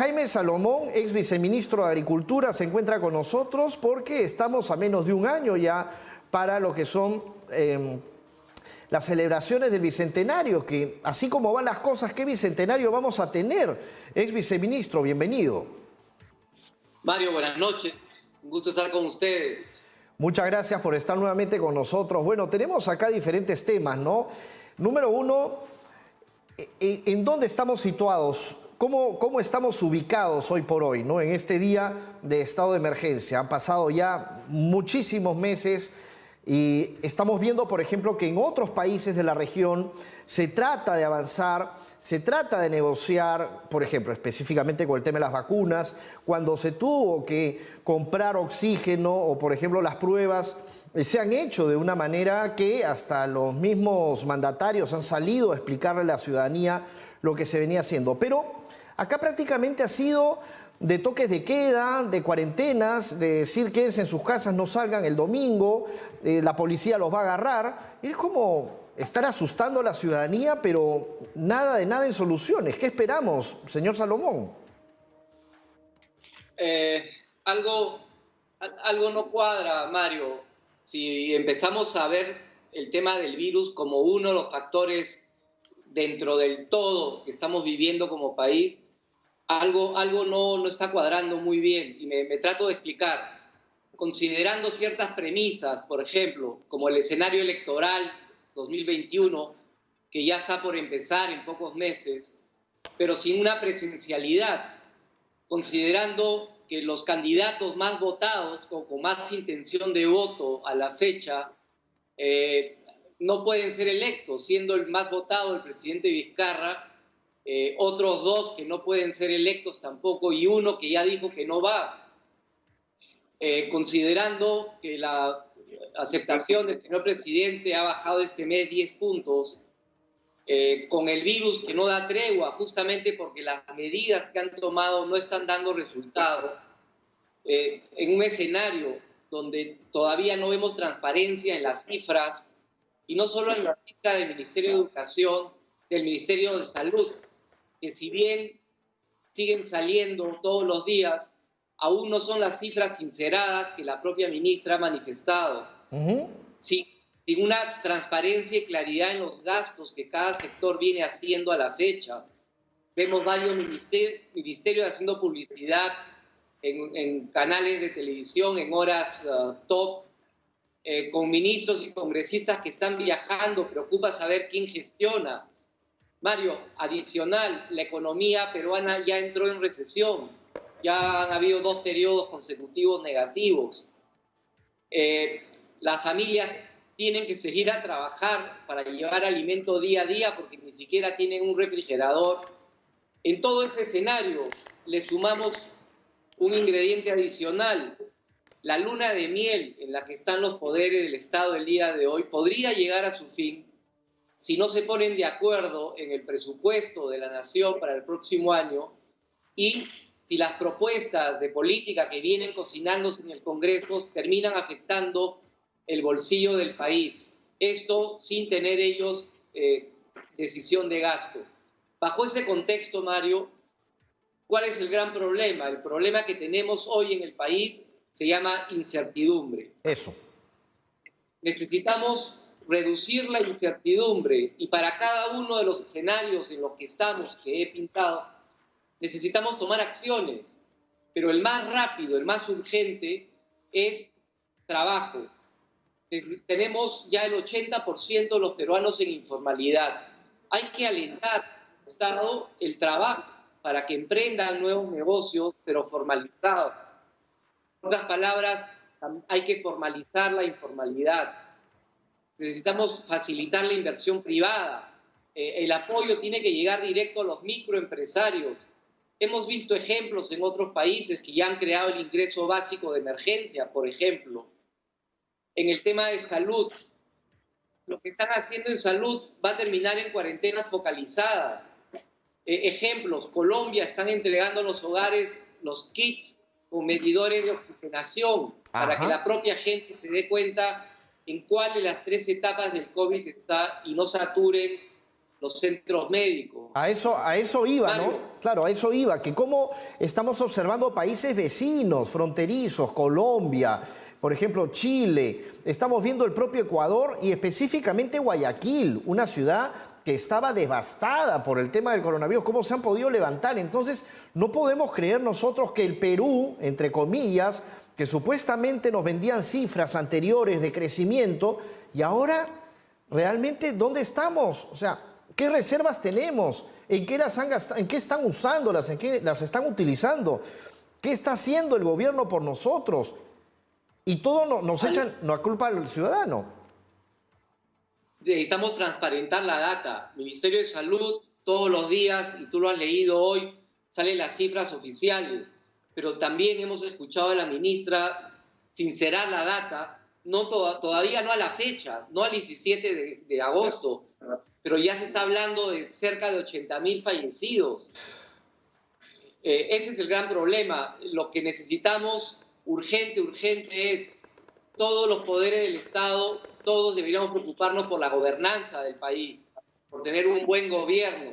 Jaime Salomón, ex viceministro de Agricultura, se encuentra con nosotros porque estamos a menos de un año ya para lo que son las celebraciones del Bicentenario, que así como van las cosas, ¿qué Bicentenario vamos a tener? Ex viceministro, bienvenido. Mario, buenas noches. Un gusto estar con ustedes. Muchas gracias por estar nuevamente con nosotros. Bueno, tenemos acá diferentes temas, ¿no? Número uno, ¿en dónde estamos situados? ¿Cómo estamos ubicados hoy por hoy, ¿no? En este día de estado de emergencia? Han pasado ya muchísimos meses y estamos viendo, por ejemplo, que en otros países de la región se trata de avanzar, se trata de negociar, por ejemplo, específicamente con el tema de las vacunas, cuando se tuvo que comprar oxígeno o, por ejemplo, las pruebas se han hecho de una manera que hasta los mismos mandatarios han salido a explicarle a la ciudadanía lo que se venía haciendo. Pero acá prácticamente ha sido de toques de queda, de cuarentenas, de decir quédense en sus casas, no salgan el domingo, la policía los va a agarrar. Es como estar asustando a la ciudadanía, pero nada de nada en soluciones. ¿Qué esperamos, señor Salomón? Algo no cuadra, Mario. Si empezamos a ver el tema del virus como uno de los factores dentro del todo que estamos viviendo como país, algo no está cuadrando muy bien y me trato de explicar. Considerando ciertas premisas, por ejemplo, como el escenario electoral 2021, que ya está por empezar en pocos meses, pero sin una presencialidad, considerando que los candidatos más votados o con más intención de voto a la fecha no pueden ser electos, siendo el más votado el presidente Vizcarra, otros dos que no pueden ser electos tampoco y uno que ya dijo que no va. Considerando que la aceptación del señor presidente ha bajado este mes 10 puntos, con el virus que no da tregua, justamente porque las medidas que han tomado no están dando resultado, en un escenario donde todavía no vemos transparencia en las cifras, y no solo en la cifra del Ministerio de Educación, del Ministerio de Salud, que si bien siguen saliendo todos los días, aún no son las cifras sinceradas que la propia ministra ha manifestado. Sin una transparencia y claridad en los gastos que cada sector viene haciendo a la fecha. Vemos varios ministerios haciendo publicidad en canales de televisión, en horas top, con ministros y congresistas que están viajando. Preocupa saber quién gestiona. Mario, adicional, la economía peruana ya entró en recesión. Ya han habido 2 periodos consecutivos negativos. Las familias tienen que seguir a trabajar para llevar alimento día a día porque ni siquiera tienen un refrigerador. En todo este escenario le sumamos un ingrediente adicional. La luna de miel en la que están los poderes del Estado el día de hoy podría llegar a su fin si no se ponen de acuerdo en el presupuesto de la nación para el próximo año y si las propuestas de política que vienen cocinándose en el Congreso terminan afectando el bolsillo del país. Esto sin tener ellos decisión de gasto. Bajo ese contexto, Mario, ¿cuál es el gran problema? El problema que tenemos hoy en el país se llama incertidumbre. Eso. Necesitamos reducir la incertidumbre y para cada uno de los escenarios en los que estamos, que he pintado, necesitamos tomar acciones, pero el más rápido, el más urgente es trabajo. Tenemos ya el 80% de los peruanos en informalidad. Hay que alentar al Estado el trabajo para que emprendan nuevos negocios, pero formalizados. En otras palabras, hay que formalizar la informalidad. Necesitamos facilitar la inversión privada. El apoyo tiene que llegar directo a los microempresarios. Hemos visto ejemplos en otros países que ya han creado el ingreso básico de emergencia, por ejemplo. En el tema de salud, lo que están haciendo en salud va a terminar en cuarentenas focalizadas. Ejemplos, Colombia están entregando a los hogares los kits con medidores de oxigenación para que la propia gente se dé cuenta en cuál de las 3 etapas del COVID está y no saturen los centros médicos. A eso iba, ¿no? Mario. Claro, a eso iba, que cómo estamos observando países vecinos, fronterizos, Colombia, por ejemplo, Chile, estamos viendo el propio Ecuador y específicamente Guayaquil, una ciudad que estaba devastada por el tema del coronavirus, cómo se han podido levantar. Entonces, no podemos creer nosotros que el Perú, entre comillas, que supuestamente nos vendían cifras anteriores de crecimiento, y ahora, realmente, ¿dónde estamos? O sea, ¿qué reservas tenemos? ¿En qué las han gastado? ¿En qué están usándolas? ¿En qué las están utilizando? ¿Qué está haciendo el gobierno por nosotros? Y todo nos echan la culpa al ciudadano. Necesitamos transparentar la data. Ministerio de Salud, todos los días, y tú lo has leído hoy, salen las cifras oficiales, pero también hemos escuchado a la ministra sincerar la data, todavía no a la fecha, no al 17 de agosto, pero ya se está hablando de cerca de 80.000 fallecidos. Ese es el gran problema. Lo que necesitamos urgente es todos los poderes del Estado, todos deberíamos preocuparnos por la gobernanza del país, por tener un buen gobierno.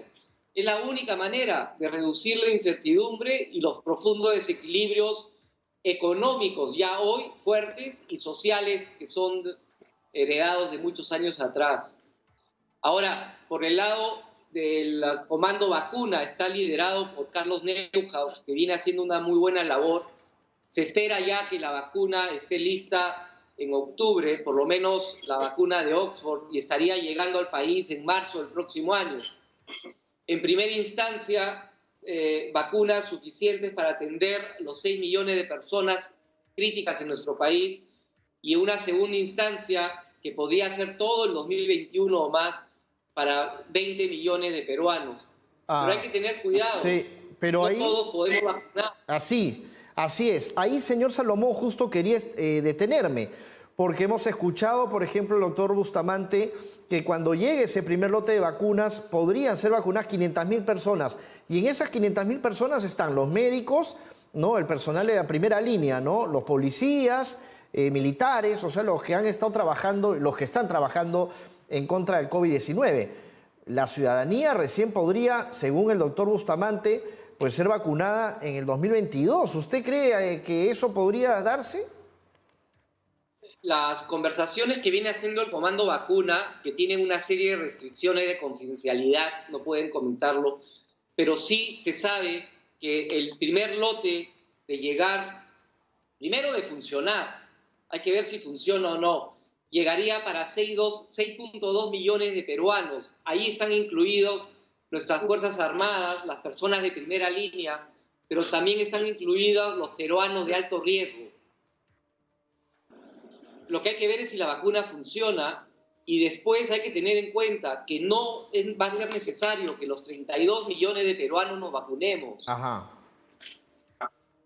Es la única manera de reducir la incertidumbre y los profundos desequilibrios económicos ya hoy fuertes y sociales que son heredados de muchos años atrás. Ahora, por el lado del comando vacuna, está liderado por Carlos Neuhaus, que viene haciendo una muy buena labor. Se espera ya que la vacuna esté lista en octubre, por lo menos la vacuna de Oxford, y estaría llegando al país en marzo del próximo año. En primera instancia, vacunas suficientes para atender los 6 millones de personas críticas en nuestro país, y en una segunda instancia, que podría ser todo el 2021 o más, para 20 millones de peruanos. Pero hay que tener cuidado. Sí, pero no ahí, todos podemos vacunar. Así es. Ahí, señor Salomón, justo quería detenerme, porque hemos escuchado, por ejemplo, el doctor Bustamante, que cuando llegue ese primer lote de vacunas, podrían ser vacunadas 500.000 personas. Y en esas 500.000 personas están los médicos, ¿no? El personal de la primera línea, ¿no? Los policías, militares, o sea, los que han estado trabajando, los que están trabajando en contra del COVID-19. La ciudadanía recién podría, según el doctor Bustamante, pues ser vacunada en el 2022. ¿Usted cree que eso podría darse? Las conversaciones que viene haciendo el Comando Vacuna, que tienen una serie de restricciones de confidencialidad, no pueden comentarlo, pero sí se sabe que el primer lote de llegar, primero de funcionar, hay que ver si funciona o no, llegaría para 6.2 millones de peruanos. Ahí están incluidos nuestras Fuerzas Armadas, las personas de primera línea, pero también están incluidos los peruanos de alto riesgo. Lo que hay que ver es si la vacuna funciona, y después hay que tener en cuenta que no va a ser necesario que los 32 millones de peruanos nos vacunemos. Ajá.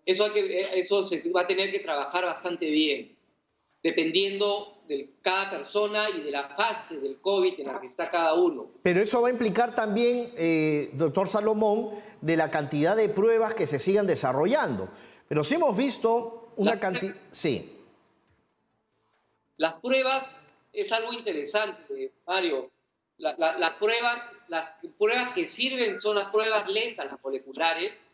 Eso se va a tener que trabajar bastante bien, dependiendo de cada persona y de la fase del COVID en la que está cada uno. Pero eso va a implicar también, doctor Salomón, de la cantidad de pruebas que se sigan desarrollando. Pero sí hemos visto una cantidad... Sí. Las pruebas es algo interesante, Mario. Las pruebas que sirven son las pruebas lentas, las moleculares.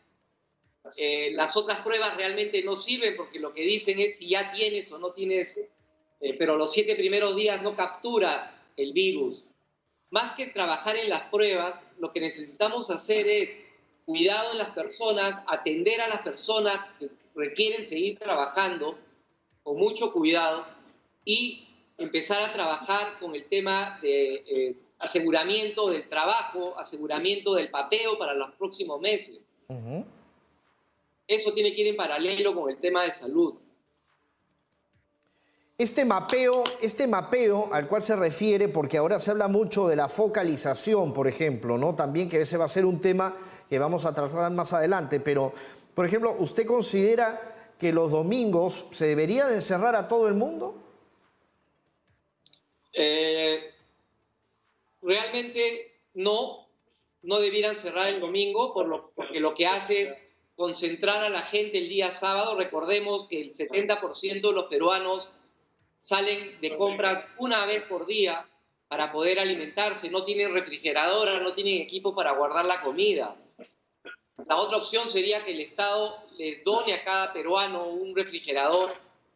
Las otras pruebas realmente no sirven, porque lo que dicen es si ya tienes o no tienes, pero los 7 primeros días no captura el virus. Más que trabajar en las pruebas, lo que necesitamos hacer es cuidado en las personas, atender a las personas que requieren seguir trabajando con mucho cuidado, y empezar a trabajar con el tema de aseguramiento del trabajo, aseguramiento del papeo para los próximos meses. Uh-huh. Eso tiene que ir en paralelo con el tema de salud. Este mapeo al cual se refiere, porque ahora se habla mucho de la focalización, por ejemplo, ¿no? También que ese va a ser un tema que vamos a tratar más adelante, pero, por ejemplo, ¿usted considera que los domingos se debería de encerrar a todo el mundo? Realmente no debieran cerrar el domingo, porque lo que hace es concentrar a la gente el día sábado. Recordemos que el 70% de los peruanos salen de compras una vez por día, para poder alimentarse, no tienen refrigeradora, no tienen equipo para guardar la comida. La otra opción sería que el Estado le done a cada peruano un refrigerador,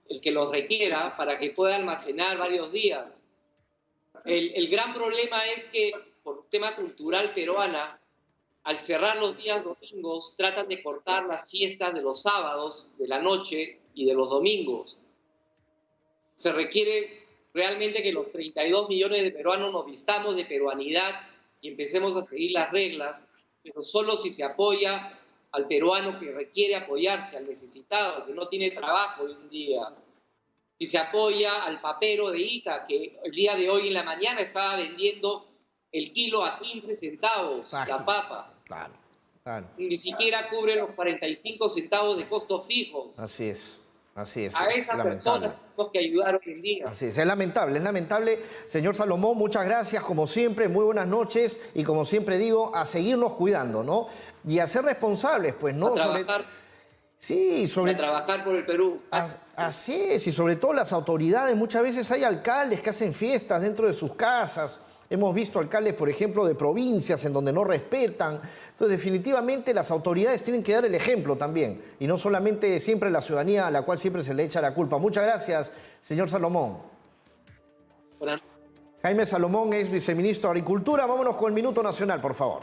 el que lo requiera, para que pueda almacenar varios días. El gran problema es que, por tema cultural peruana, al cerrar los días domingos, tratan de cortar las siestas de los sábados, de la noche y de los domingos. Se requiere realmente que los 32 millones de peruanos nos vistamos de peruanidad y empecemos a seguir las reglas, pero solo si se apoya al peruano que requiere apoyarse, al necesitado, que no tiene trabajo hoy en día. Si se apoya al papero de Ica, que el día de hoy en la mañana estaba vendiendo el kilo a 15 centavos, la papa. Claro, claro. Ni siquiera cubre los 45 centavos de costos fijos. Así es. Así es. A esas personas tenemos que ayudar hoy en día. Así es lamentable, es lamentable. Señor Salomón, muchas gracias, como siempre, muy buenas noches, y como siempre digo, a seguirnos cuidando, ¿no? Y a ser responsables, pues, ¿no? A trabajar, a trabajar por el Perú. Así es, y sobre todo las autoridades, muchas veces hay alcaldes que hacen fiestas dentro de sus casas. Hemos visto alcaldes, por ejemplo, de provincias en donde no respetan. Entonces, definitivamente, las autoridades tienen que dar el ejemplo también. Y no solamente siempre la ciudadanía a la cual siempre se le echa la culpa. Muchas gracias, señor Salomón. Bueno. Jaime Salomón es viceministro de Agricultura. Vámonos con el Minuto Nacional, por favor.